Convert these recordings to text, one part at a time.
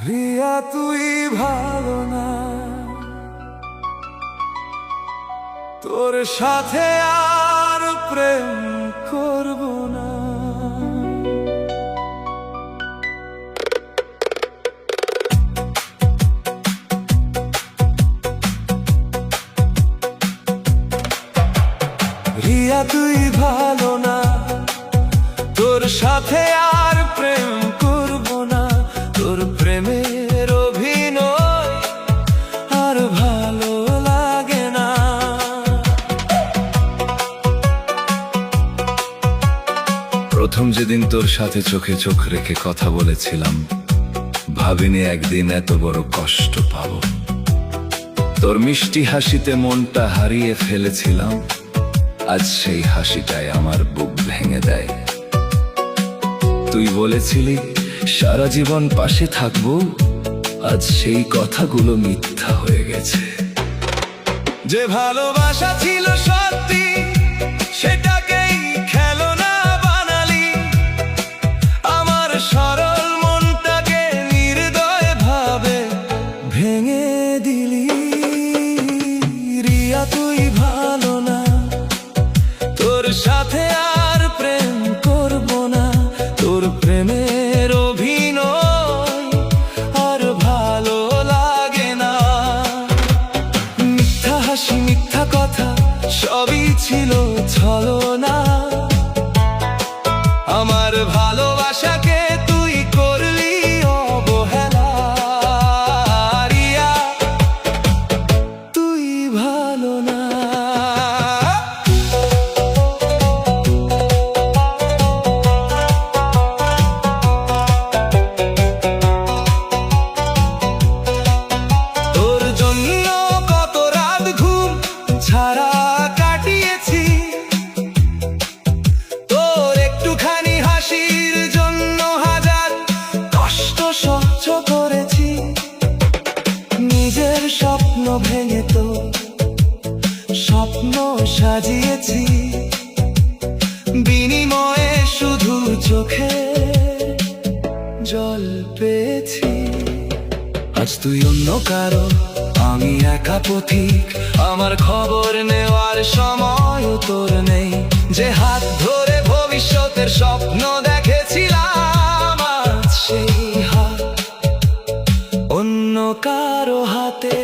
রিয়া তুই ভালো না, তোর সাথে আর প্রেম করব না। রিয়া তুই ভালো না, তোর সাথে আর প্রেম করব না। তোর প্রেমের অভিনয় আর ভালো লাগে না। প্রথম যেদিন তোর সাথে চোখে চোখ রেখে কথা বলেছিলাম, ভাবিনি একদিন এত বড় কষ্ট পাবো। তোর মিষ্টি হাসিতে মনটা হারিয়ে ফেলেছিলাম, আজ সেই হাসিটাই আমার বুক ভেঙে দেয়। তুই বলেছিলি সারা জীবন পাশে থাকবো, আজ সেই কথাগুলো মিথ্যা হয়ে গেছে। যে ভালোবাসা ছিল সত্যি, সেটাকেই খেলনা বানালি। আমার সরল মনটাকে নির্দয় ভাবে ভেঙে দিলি। রিয়া তুই ভালো না, তোর সাথে আর প্রেম করব না। তোর প্রেমের অভিনয় আর ভালো লাগে না। মিথ্যা হাসি মিথ্যা কথা সবই ছিল ছলনা। আমার ভালোবাসাকে তুই করলি অবহেলা। রিয়া তুই ভালো না। তোর জন্য কত রাত ঘুম ছাড়া কাটিয়েছি। তোর একটুখানি হাসির জন্য হাজার কষ্ট সহ্য করেছি। নিজের স্বপ্ন ভেঙে তো স্বপ্ন সাজিয়েছি, বিনিময়ে শুধু চোখে জল পেয়েছি। আজ তুই অন্য কারো, আমি একা পথিক। আমার খবর নেওয়ার সময় তোর নেই। যে হাত ধরে ভবিষ্যতের স্বপ্ন দেখেছিলাম, আজ সেই হাত অন্য কারো হাতে।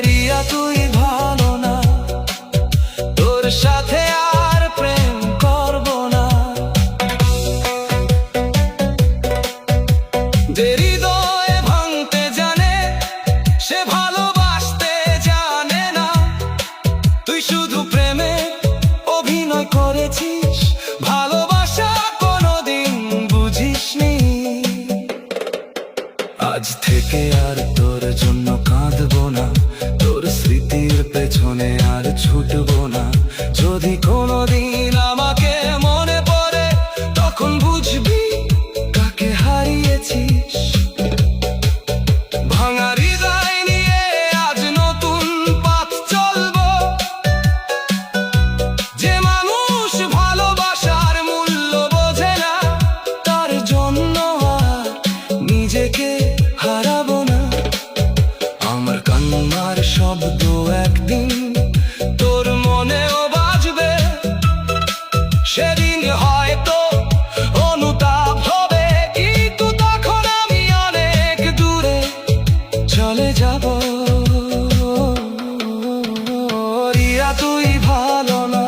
রিয়া তুই ভালো না, তোর সাথে আর প্রেম করব না। যে হৃদয় ভাঙতে জানে, সে ভালোবাসতে জানে না। তুই শুধু প্রেমে অভিনয় করেছিস, ভালোবাসা কোনোদিন বুঝিসনি। আজ থেকে আর তোর জন্য কাঁদবো না, তোর স্মৃতির পেছনে আর ছুটবো না। যদি কোনোদিন আমাকে মনে পড়ে, তখন বুঝবি কাকে হারিয়েছিস। ভাঙা হৃদয় নিয়ে আজ নতুন পথ চলবো। যে মানুষ ভালোবাসার মূল্য বোঝে না, তার জন্য আর নিজেকে হারাবো না। আমার কান্নার শব্দ একদিন তোর মনেও বাজবে। সেদিন হয়তো অনুতাপ হবে, কিন্তু তখন আমি অনেক দূরে চলে যাব। রিয়া তুই ভালো না,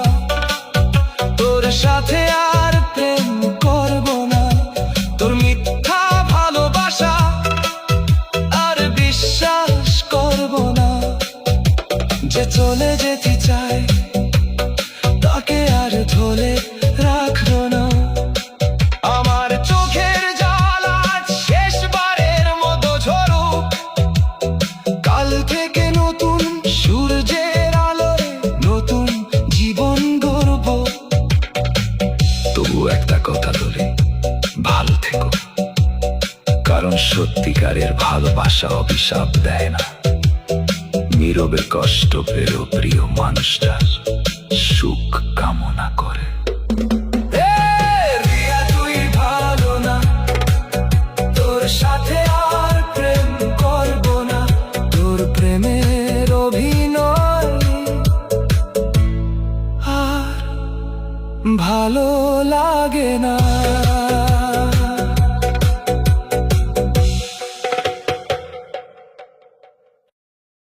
তোর সাথে আর প্রেম করব না। তোর মিথ্যা ভালোবাসা আর বিশ্বাস করব না। যে চলে যেতে চায়, তাকে আর ধরে রাখবো না। আমার চোখের জল আজ শেষবারের মতো ঝরুক। কাল থেকে নতুন সূর্যের আলোয় নতুন জীবন গড়ব। তবু একটা কথা বলি, ভালো থেকো। কারণ সত্যিকারের ভালোবাসা অভিশাপ দেয় না, নীরবে কষ্ট পেলেও প্রিয় মানুষটার সুখ কামনা করে। রিয়া তুই ভালো না, তোর সাথে ভালো লাগে না।